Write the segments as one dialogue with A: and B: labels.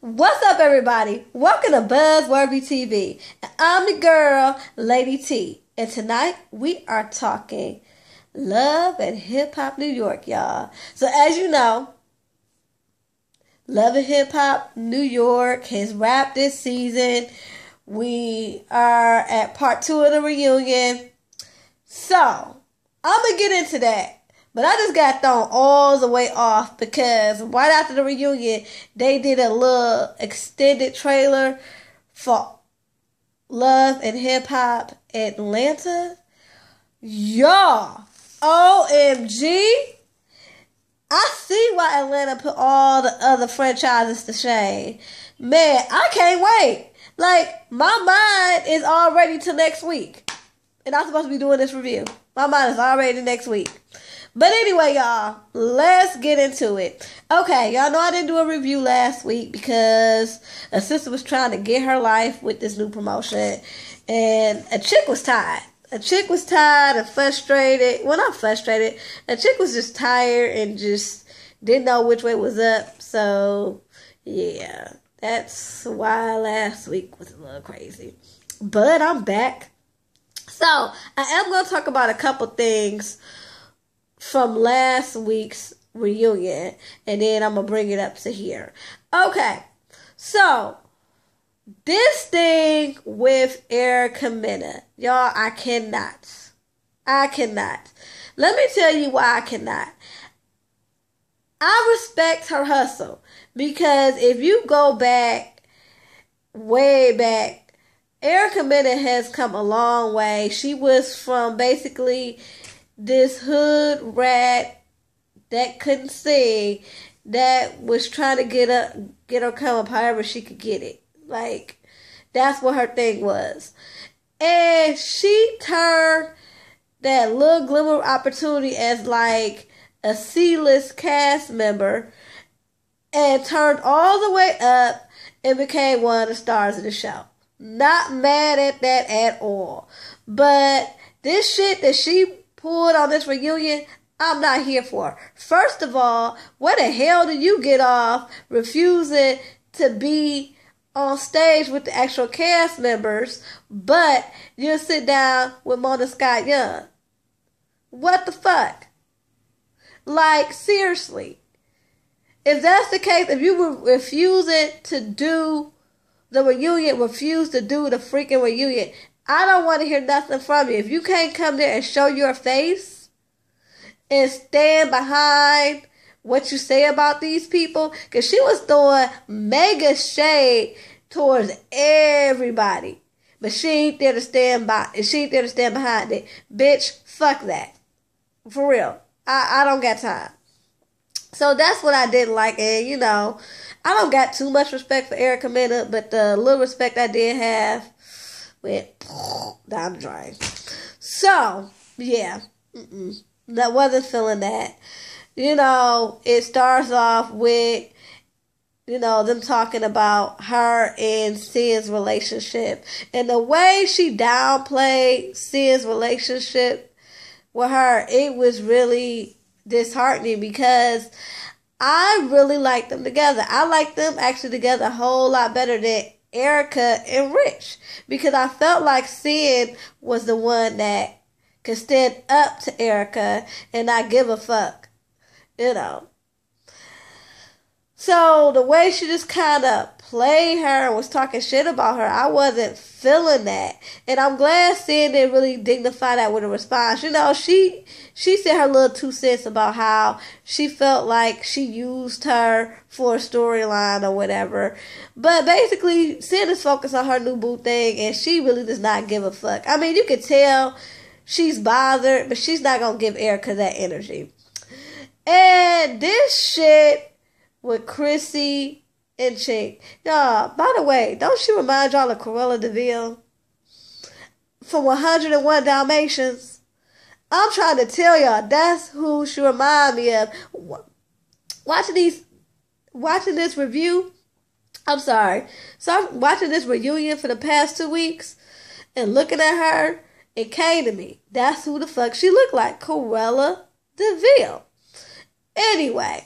A: What's up, everybody? Welcome to Buzzworthy TV. And I'm the girl, Lady T. And tonight, we are talking Love and Hip Hop New York, y'all. So as you know, Love and Hip Hop New York has wrapped this season. We are at part 2 of the reunion. So, I'm going to get into that. But I just got thrown all the way off because right after the reunion, they did a little extended trailer for Love and Hip Hop Atlanta. Y'all, OMG. I see why Atlanta put all the other franchises to shame. Man, I can't wait. Like, my mind is already to next week. And I'm supposed to be doing this review. My mind is already to next week. But anyway, y'all, let's get into it. Okay, y'all know I didn't do a review last week because a sister was trying to get her life with this new promotion. And a chick was tired. A chick was tired and frustrated. Well, not frustrated. A chick was just tired and just didn't know which way was up. So, yeah, that's why last week was a little crazy. But I'm back. So, I am going to talk about a couple things from last week's reunion, and then I'm going to bring it up to here. Okay, so this thing with Erica Mena, y'all, I cannot. Let me tell you why I cannot. I respect her hustle, because if you go back, way back, Erica Mena has come a long way. She was from basically this hood rat that couldn't sing, that was trying to get her come up however she could get it. Like, that's what her thing was. And she turned that little glimmer of opportunity as like a C-list cast member and turned all the way up and became one of the stars of the show. Not mad at that at all. But this shit that she pulled on this reunion, I'm not here for. First of all, where the hell do you get off refusing to be on stage with the actual cast members, but you'll sit down with Mona Scott Young? What the fuck? Like, seriously. If that's the case, if you were refusing to do the reunion, refuse to do the freaking reunion, I don't want to hear nothing from you. If you can't come there and show your face and stand behind what you say about these people, because she was throwing mega shade towards everybody, but she ain't there to stand by. She ain't there to stand behind it. Bitch, fuck that. For real. I don't got time. So that's what I didn't like. And, you know, I don't got too much respect for Erica Mena, but the little respect I did have went down the drain. So, yeah. That wasn't feeling that. You know, it starts off with, you know, them talking about her and Sid's relationship. And the way she downplayed Sid's relationship with her, it was really disheartening because I really like them together. I like them actually together a whole lot better than Erica and Rich, because I felt like Sid was the one that could stand up to Erica and not give a fuck, you know. So the way she just kind of played her and was talking shit about her, I wasn't feeling that. And I'm glad Sid didn't really dignify that with a response. You know, she said her little 2 cents about how she felt like she used her for a storyline or whatever. But basically, Sid is focused on her new boo thing, and she really does not give a fuck. I mean, you could tell she's bothered, but she's not going to give Erica that energy. And this shit with Chrissy and Chink. Y'all, by the way, don't she remind y'all of Cruella de Vil from 101 Dalmatians? I'm trying to tell y'all, that's who she remind me of. Watching this review, so I'm watching this reunion for the past 2 weeks and looking at her, it came to me. That's who the fuck she looked like, Cruella de Vil. Anyway,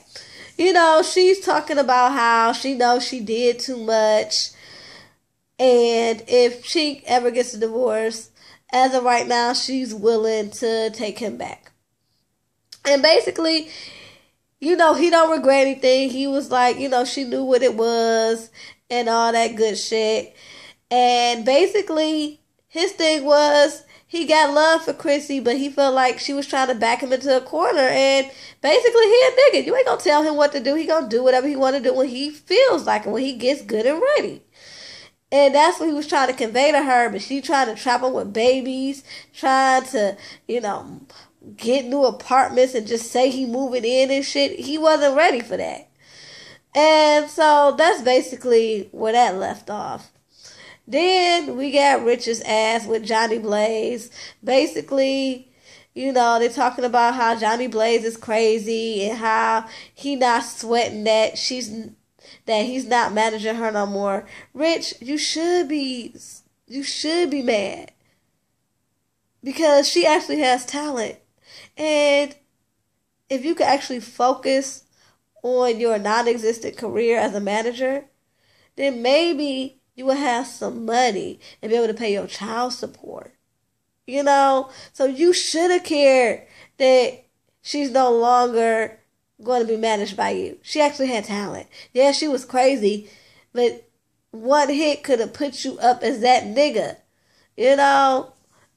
A: she's talking about how she knows she did too much. And if she ever gets a divorce, as of right now, she's willing to take him back. And basically, he don't regret anything. He was like, she knew what it was and all that good shit. And basically, his thing was he got love for Chrissy, but he felt like she was trying to back him into a corner. And basically, he a nigga. You ain't gonna tell him what to do. He gonna do whatever he want to do when he feels like it, when he gets good and ready. And that's what he was trying to convey to her, but she trying to trap him with babies, trying to, get new apartments and just say he moving in and shit. He wasn't ready for that. And so that's basically where that left off. Then we got Rich's ass with Johnny Blaze. Basically, they're talking about how Johnny Blaze is crazy and how he not sweating that he's not managing her no more. Rich, you should be mad. Because she actually has talent. And if you could actually focus on your non-existent career as a manager, then maybe you will have some money and be able to pay your child support. So you should have cared that she's no longer going to be managed by you. She actually had talent. Yeah, she was crazy, but one hit could have put you up as that nigga,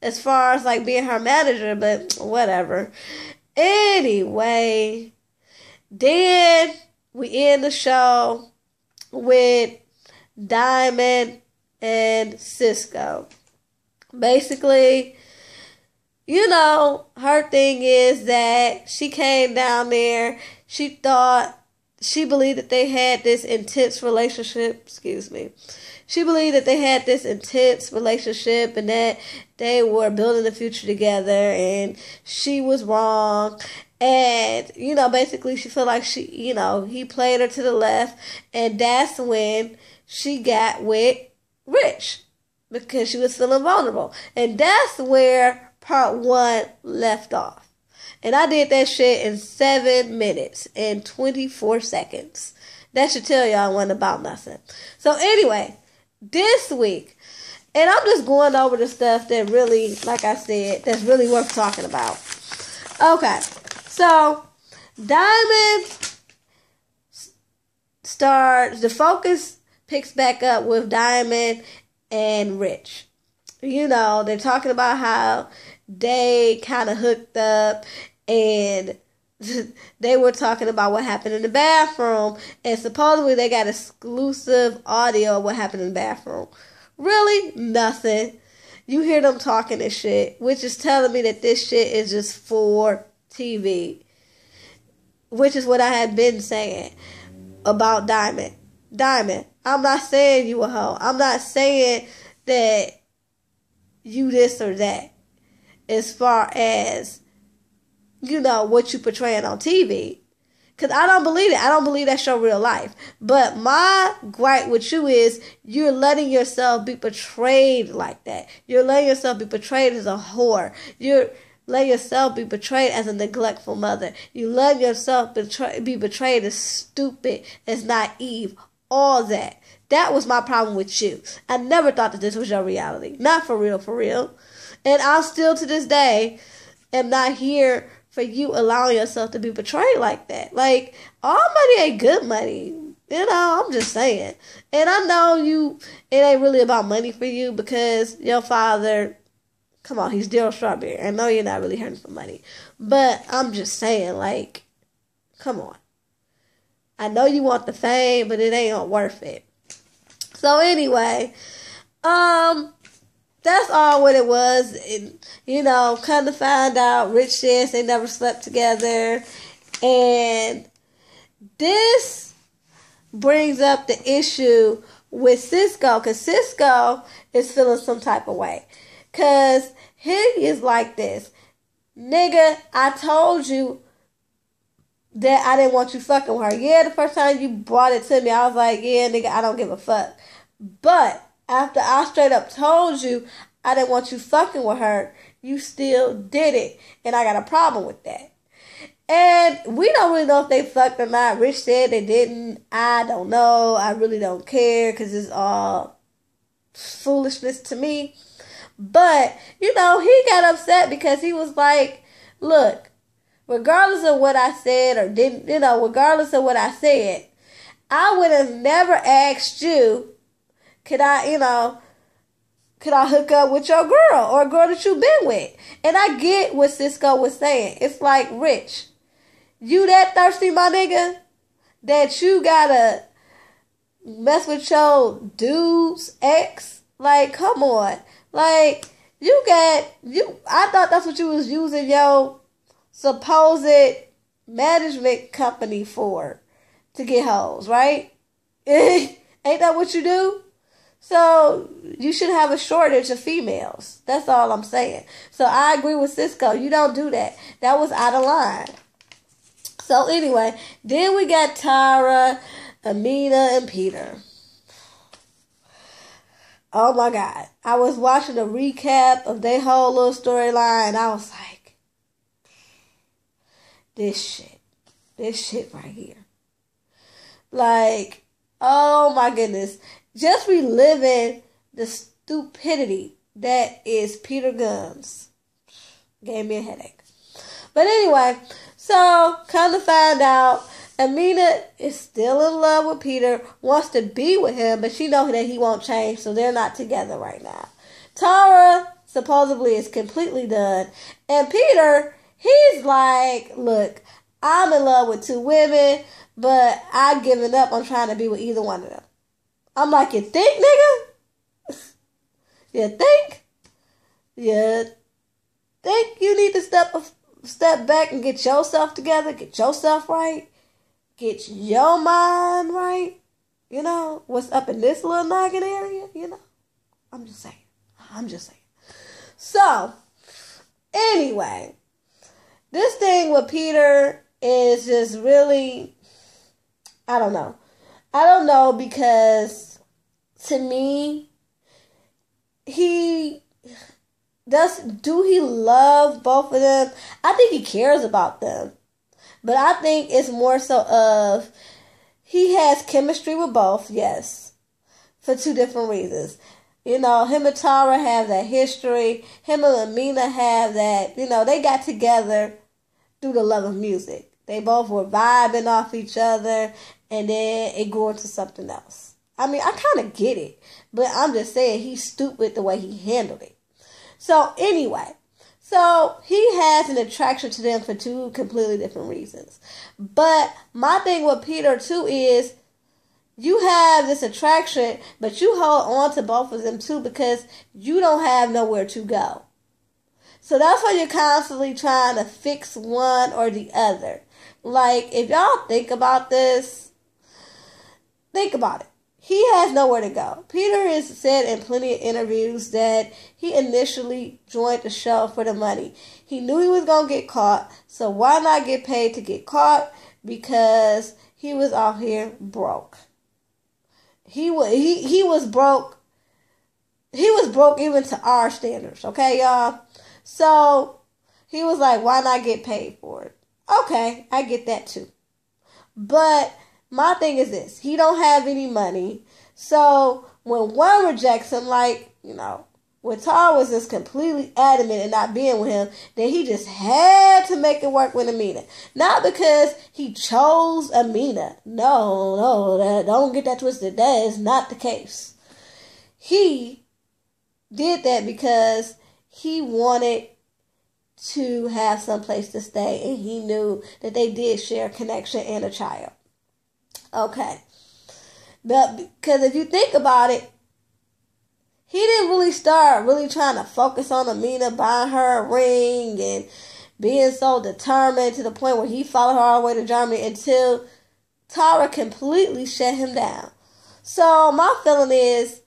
A: as far as like being her manager, but whatever. Anyway, then we end the show with Diamond and Cisco. Basically, her thing is that she came down there. She believed that they had this intense relationship. She believed that they had this intense relationship and that they were building the future together, and she was wrong. And, basically she felt like he played her to the left, and that's when she got with Rich because she was feeling vulnerable. And that's where part 1 left off. And I did that shit in 7 minutes and 24 seconds. That should tell y'all I wasn't about nothing. So anyway, this week, and I'm just going over the stuff that really, like I said, that's really worth talking about. Okay, so Diamond the focus picks back up with Diamond and Rich. They're talking about how they kind of hooked up, and they were talking about what happened in the bathroom, and supposedly they got exclusive audio of what happened in the bathroom. Really? Nothing. You hear them talking this shit, which is telling me that this shit is just for TV, which is what I had been saying about Diamond. Diamond, I'm not saying you a hoe. I'm not saying that you this or that as far as, what you portraying on TV. Because I don't believe it. I don't believe that's your real life. But my gripe with you is you're letting yourself be portrayed like that. You're letting yourself be portrayed as a whore. You're letting yourself be portrayed as a neglectful mother. You let yourself be portrayed as stupid, as naive, all that. That was my problem with you. I never thought that this was your reality. Not for real, for real. And I still to this day am not here for you allowing yourself to be portrayed like that. Like, all money ain't good money. I'm just saying. And I know it ain't really about money for you because your father, come on, he's Daryl Strawberry. I know you're not really hurting for money. But I'm just saying, like, come on. I know you want the fame, but it ain't worth it. So anyway, that's all what it was. And, come to find out, Rich says they never slept together. And this brings up the issue with Cisco, because Cisco is feeling some type of way. Because he is like this. Nigga, I told you that I didn't want you fucking with her. Yeah, the first time you brought it to me, I was like, yeah, nigga, I don't give a fuck. But after I straight up told you I didn't want you fucking with her, you still did it. And I got a problem with that. And we don't really know if they fucked or not. Rich said they didn't. I don't know. I really don't care because it's all foolishness to me. But, he got upset because he was like, look, regardless of what I said or didn't, regardless of what I said, I would have never asked you, could I hook up with your girl or a girl that you've been with? And I get what Cisco was saying. It's like, Rich, you that thirsty, my nigga, that you gotta mess with your dude's ex? Like, come on. Like, I thought that's what you was using your supposed management company for, to get hoes, right? Ain't that what you do? So, you should have a shortage of females. That's all I'm saying. So, I agree with Cisco. You don't do that. That was out of line. So, anyway, then we got Tara, Amina, and Peter. Oh, my God. I was watching a recap of their whole little storyline, and I was like, this shit right here. Like, oh, my goodness. Just reliving the stupidity that is Peter Guns gave me a headache. But anyway, so come to find out, Amina is still in love with Peter, wants to be with him, but she knows that he won't change, so they're not together right now. Tara supposedly is completely done, and Peter, he's like, look, I'm in love with 2 women, but I've given up on trying to be with either one of them. I'm like, you think, nigga? You think? You think you need to step back and get yourself together, get yourself right, get your mind right? What's up in this little noggin area? I'm just saying. So, anyway, this thing with Peter is just really, I don't know. Because to me, do he love both of them? I think he cares about them. But I think it's more so of he has chemistry with both, yes, for 2 different reasons. Him and Tara have that history. Him and Amina have that, they got together through the love of music. They both were vibing off each other, and then it grew into something else. I mean, I kind of get it, but I'm just saying he's stupid the way he handled it. So anyway, he has an attraction to them for 2 completely different reasons. But my thing with Peter too is you have this attraction, but you hold on to both of them too because you don't have nowhere to go. So that's why you're constantly trying to fix one or the other. Like, if y'all think about this, think about it. He has nowhere to go. Peter has said in plenty of interviews that he initially joined the show for the money. He knew he was going to get caught, so why not get paid to get caught? Because he was out here broke. He was broke. He was broke even to our standards, okay, y'all? So he was like, why not get paid for it? Okay, I get that too. But my thing is this. He don't have any money. So when one rejects him, like, when Tara was just completely adamant and not being with him, then he just had to make it work with Amina. Not because he chose Amina. No, don't get that twisted. That is not the case. He did that because he wanted to have some place to stay, and he knew that they did share a connection and a child. Okay. But because if you think about it, he didn't really start trying to focus on Amina, buying her a ring and being so determined to the point where he followed her all the way to Germany until Tara completely shut him down. So my feeling is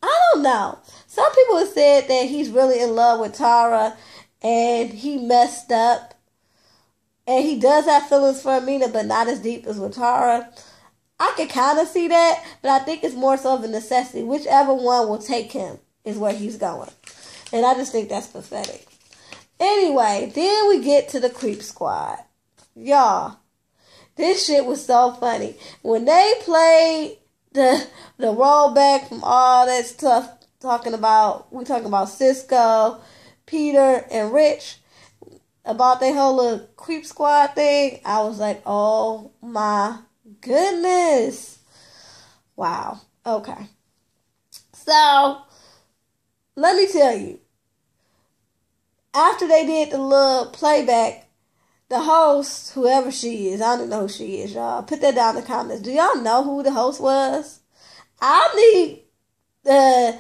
A: I don't know. Some people have said that he's really in love with Tara and he messed up. And he does have feelings for Amina, but not as deep as with Tara. I can kind of see that, but I think it's more so of a necessity. Whichever one will take him is where he's going. And I just think that's pathetic. Anyway, then we get to the Creep Squad. Y'all, this shit was so funny. When they played the rollback from all that stuff, we talking about Cisco, Peter, and Rich, about their whole little Creep Squad thing, I was like, oh my goodness. Wow. Okay. So, let me tell you, after they did the little playback, the host, whoever she is, I don't know who she is, y'all. Put that down in the comments. Do y'all know who the host was? I need the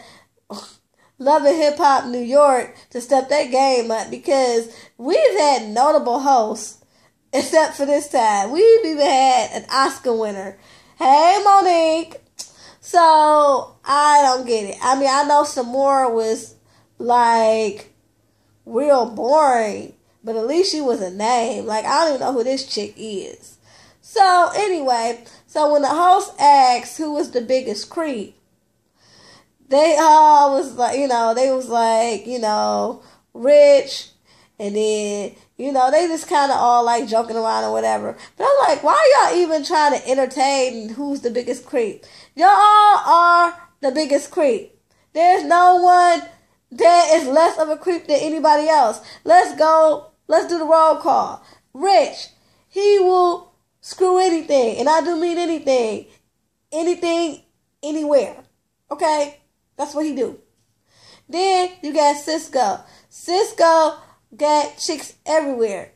A: Love and Hip Hop New York to step that game up, because we've had notable hosts, except for this time. We've even had an Oscar winner. Hey, Monique. So, I don't get it. I mean, I know Samora was like real boring, but at least she was a name. Like, I don't even know who this chick is. So, anyway, so when the host asked who was the biggest creep, they all was like, they was like, Rich, and then, they just kind of all like joking around or whatever. But I'm like, why y'all even trying to entertain who's the biggest creep? Y'all are the biggest creep. There's no one that is less of a creep than anybody else. Let's go. Let's do the roll call. Rich, he will screw anything. And I do mean anything. Anything, anywhere. Okay? That's what he do. Then you got Cisco. Cisco got chicks everywhere.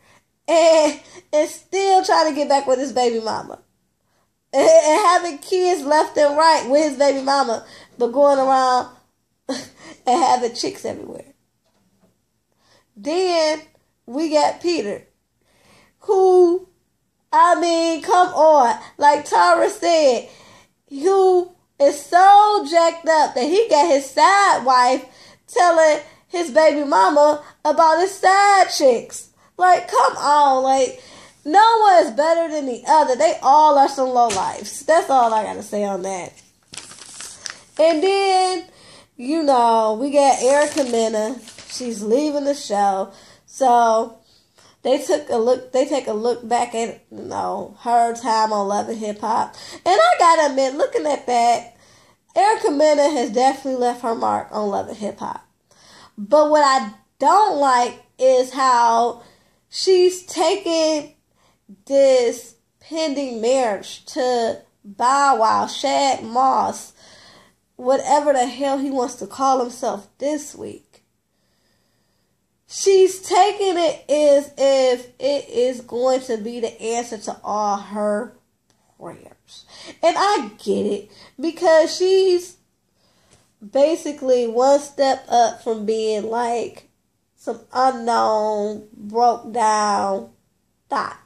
A: And still trying to get back with his baby mama. And having kids left and right with his baby mama. But going around and having chicks everywhere. Then we got Peter, who, I mean, come on. Like Tara said, who is so jacked up that he got his side wife telling his baby mama about his side chicks. Like, come on. Like, no one is better than the other. They all are some lowlifes. That's all I got to say on that. And then, we got Erica Mena. She's leaving the show. So, they take a look back at, her time on Love and Hip Hop. And I gotta admit, looking at that, Erica Mena has definitely left her mark on Love and Hip Hop. But what I don't like is how she's taking this pending marriage to Bow Wow, Shad Moss, whatever the hell he wants to call himself this week. She's taking it as if it is going to be the answer to all her prayers. And I get it, because she's basically one step up from being like some unknown, broke down thought.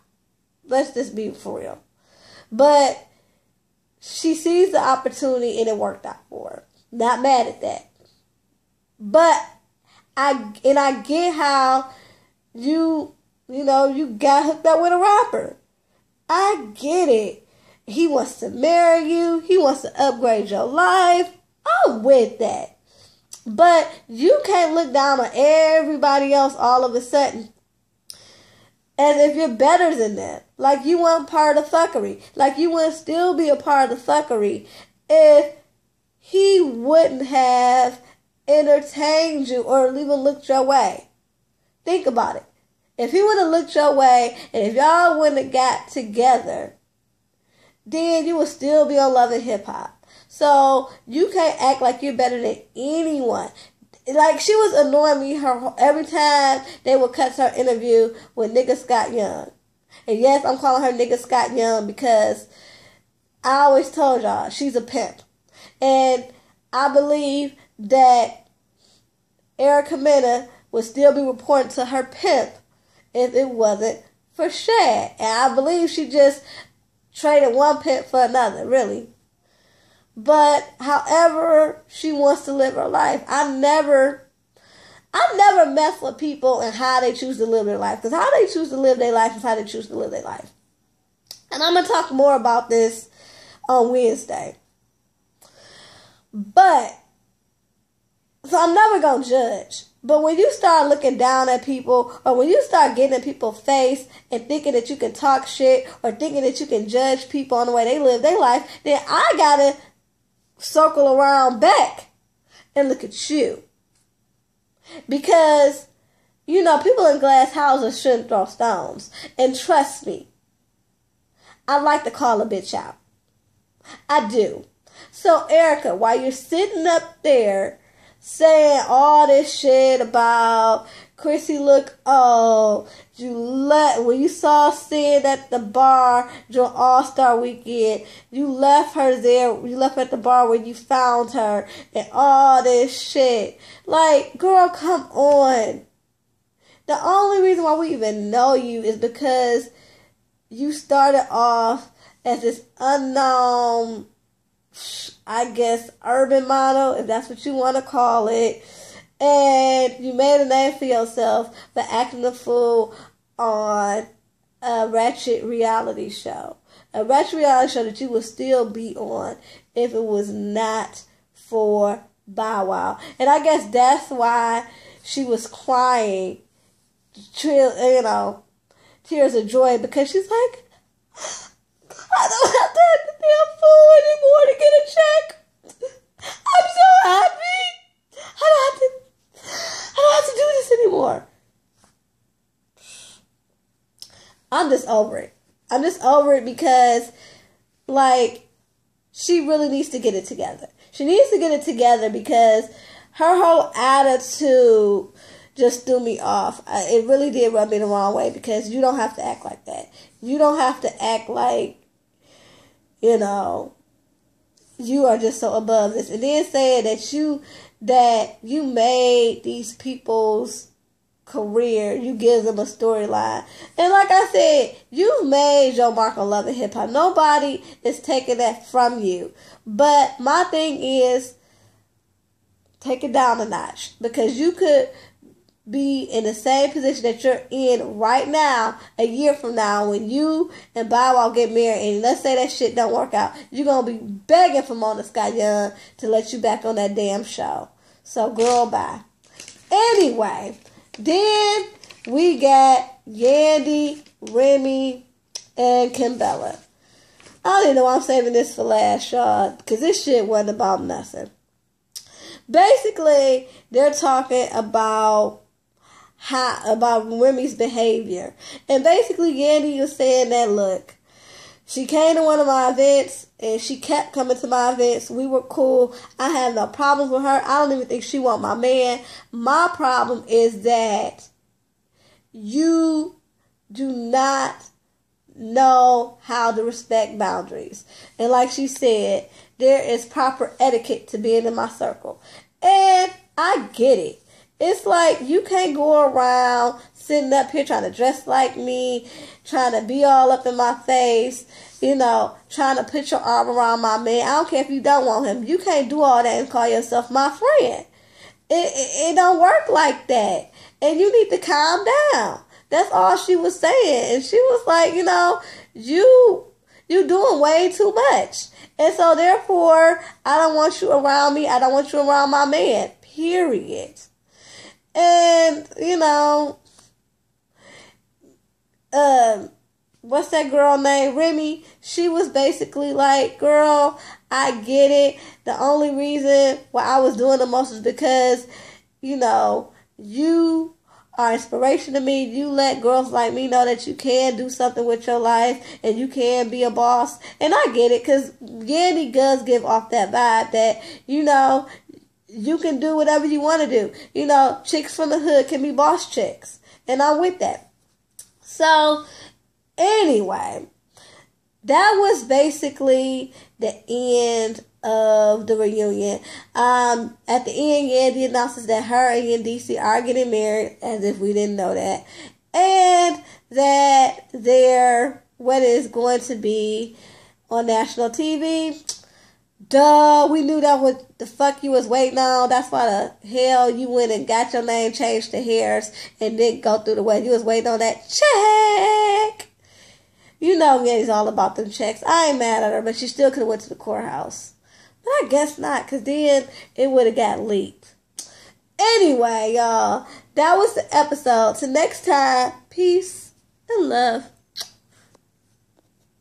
A: Let's just be for real. But she sees the opportunity and it worked out for her. Not mad at that. But I get how you got hooked up with a rapper. I get it. He wants to marry you. He wants to upgrade your life. I'm with that. But you can't look down on everybody else all of a sudden as if you're better than them. Like you weren't part of the fuckery. Like you wouldn't still be a part of the fuckery if he wouldn't have entertained you or even looked your way. Think about it. If he would have looked your way and if y'all wouldn't have got together, then you would still be on Love and Hip Hop. So you can't act like you're better than anyone. Like she was annoying me every time they would cut her interview with Nigga Scott Young. And yes, I'm calling her Nigga Scott Young because I always told y'all she's a pimp. And I believe that Erica Mena would still be reporting to her pimp if it wasn't for Shad. And I believe she just traded one pimp for another, really. But however she wants to live her life, I never mess with people and how they choose to live their life. Because how they choose to live their life is how they choose to live their life. And I'm going to talk more about this on Wednesday. But So I'm never going to judge. But when you start looking down at people, or when you start getting in people's face and thinking that you can talk shit, or thinking that you can judge people on the way they live their life, then I got to circle around back and look at you. Because, you know, people in glass houses shouldn't throw stones. And trust me, I like to call a bitch out. I do. So, Erica, while you're sitting up there saying all this shit about Chrissy look old, when you saw Sid at the bar during All-Star Weekend, you left her there, you left her at the bar where you found her, and all this shit. Like, girl, come on. The only reason why we even know you is because you started off as this unknown, I guess, urban model, if that's what you want to call it. And you made a name for yourself by acting a fool on a ratchet reality show. A ratchet reality show that you would still be on if it was not for Bow Wow. And I guess that's why she was crying, you know, tears of joy, because she's like, I don't have to act the damn fool anymore to get a check. I'm so happy. I don't have to do this anymore. I'm just over it. I'm just over it because, like, she really needs to get it together. She needs to get it together because her whole attitude just threw me off. It really did rub me the wrong way, because you don't have to act like that. You don't have to act like, you know, you are just so above this. And then saying that you made these people's career, you give them a storyline. And like I said, you've made your mark on Love and Hip Hop. Nobody is taking that from you. But my thing is, take it down a notch, because you could be in the same position that you're in right now a year from now when you and Bow Wow get married, and let's say that shit don't work out. You're going to be begging for Mona Scott Young to let you back on that damn show. So, girl, bye. Anyway, then we got Yandy, Remy, and Kimbella. I don't even know why I'm saving this for last, y'all, because this shit wasn't about nothing. Basically, they're talking about Remy's behavior. And basically, Yandy was saying that, look, she came to one of my events, and she kept coming to my events. We were cool. I have no problems with her. I don't even think she want my man. My problem is that you do not know how to respect boundaries. And like she said, there is proper etiquette to being in my circle. And I get it. It's like, you can't go around sitting up here trying to dress like me, trying to be all up in my face, you know, trying to put your arm around my man. I don't care if you don't want him. You can't do all that and call yourself my friend. It don't work like that. And you need to calm down. That's all she was saying. And she was like, you know, you doing way too much. And so therefore, I don't want you around me. I don't want you around my man. Period. And, you know, what's that girl named Remy? She was basically like, girl, I get it. The only reason why I was doing the most is because, you know, you are inspiration to me. You let girls like me know that you can do something with your life and you can be a boss. And I get it, because Yandy does give off that vibe that, you know, you can do whatever you want to do. You know, chicks from the hood can be boss chicks. And I'm with that. So, anyway, that was basically the end of the reunion. At the end, Yandy announces that her and DC are getting married, as if we didn't know that. And that their wedding is going to be on national TV. Duh, we knew that what the fuck you was waiting on. That's why the hell you went and got your name changed to Harris and didn't go through the wedding. You was waiting on that check. You know Yandy's all about them checks. I ain't mad at her, but she still could have went to the courthouse. But I guess not, because then it would have got leaked. Anyway, y'all, that was the episode. Till next time, peace and love.